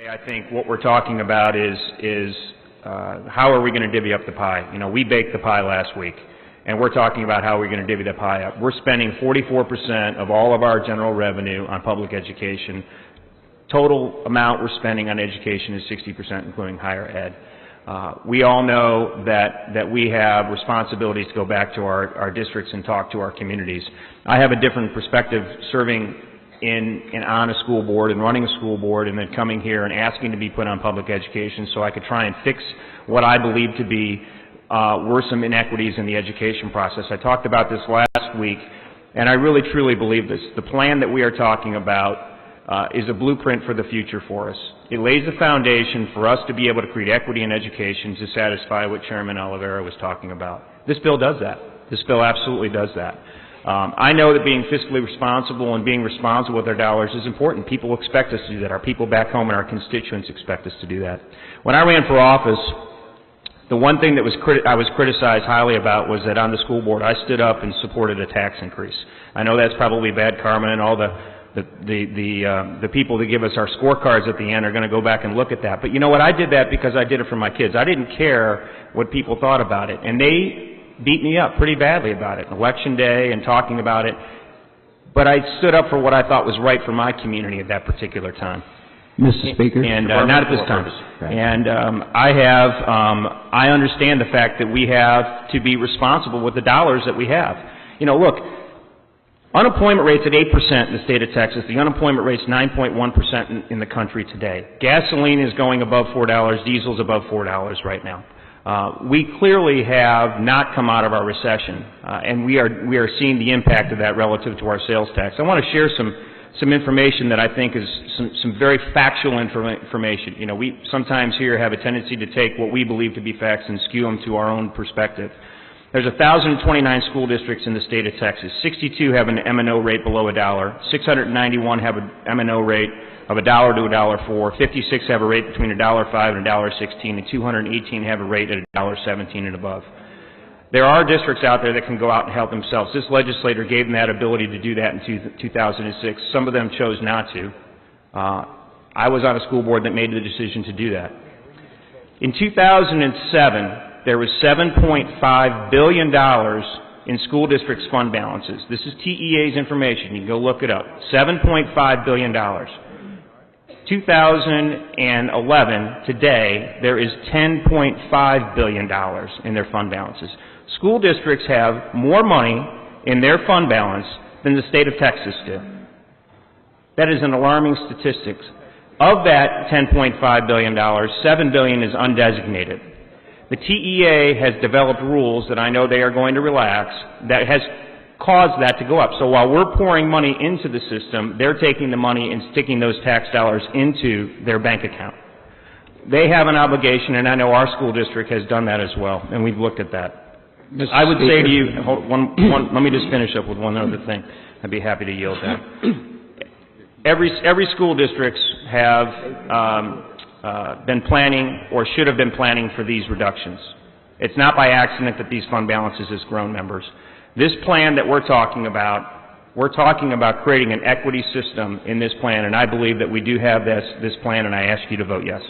I think what we're talking about is how are we going to divvy up the pie? You know, we baked the pie last week, and we're talking about how we're going to divvy the pie up. We're spending 44% of all of our general revenue on public education. Total amount we're spending on education is 60%, including higher ed. We all know that we have responsibilities to go back to our districts and talk to our communities. I have a different perspective serving on a school board and running a school board and then coming here and asking to be put on public education so I could try and fix what I believe to be worrisome inequities in the education process. I talked about this last week, and I really truly believe this. The plan that we are talking about is a blueprint for the future for us. It lays the foundation for us to be able to create equity in education to satisfy what Chairman Oliveira was talking about. This bill does that. This bill absolutely does that. I know that being fiscally responsible and being responsible with our dollars is important. People expect us to do that. Our people back home and our constituents expect us to do that. When I ran for office, the one thing that I was criticized highly about was that on the school board I stood up and supported a tax increase. I know that's probably bad karma, and all the people that give us our scorecards at the end are going to go back and look at that. But you know what? I did that because I did it for my kids. I didn't care what people thought about it. And they beat me up pretty badly about it, election day and talking about it. But I stood up for what I thought was right for my community at that particular time. Mr. Speaker? And not at this time. Right. And I understand the fact that we have to be responsible with the dollars that we have. You know, look, unemployment rate's at 8% in the state of Texas. The unemployment rate's 9.1% in the country today. Gasoline is going above $4. Diesel's above $4 right now. We clearly have not come out of our recession, and we are seeing the impact of that relative to our sales tax. I want to share some information that I think is some very factual information. You know, we sometimes here have a tendency to take what we believe to be facts and skew them to our own perspective. There's 1,029 school districts in the state of Texas. 62 have an M&O rate below $1. 691 have an M&O rate of $1 to $1.04. 56 have a rate between $1.05 and $1.16, and 218 have a rate at $1.17 and above. There are districts out there that can go out and help themselves. This legislator gave them that ability to do that in 2006. Some of them chose not to. I was on a school board that made the decision to do that. In 2007, there was $7.5 billion in school districts' fund balances. This is TEA's information. You can go look it up. $7.5 billion. 2011, today, there is $10.5 billion in their fund balances. School districts have more money in their fund balance than the state of Texas did. That is an alarming statistic. Of that $10.5 billion, $7 billion is undesignated. The TEA has developed rules that I know they are going to relax that has caused that to go up. So while we're pouring money into the system, they're taking the money and sticking those tax dollars into their bank account. They have an obligation, and I know our school district has done that as well, and we've looked at that. I would say to you, let me just finish up with one other thing. I'd be happy to yield that. Every school districts have been planning or should have been planning for these reductions. It's not by accident that these fund balances has grown, members. This plan that we're talking about creating an equity system in this plan, and I believe that we do have this plan, and I ask you to vote yes.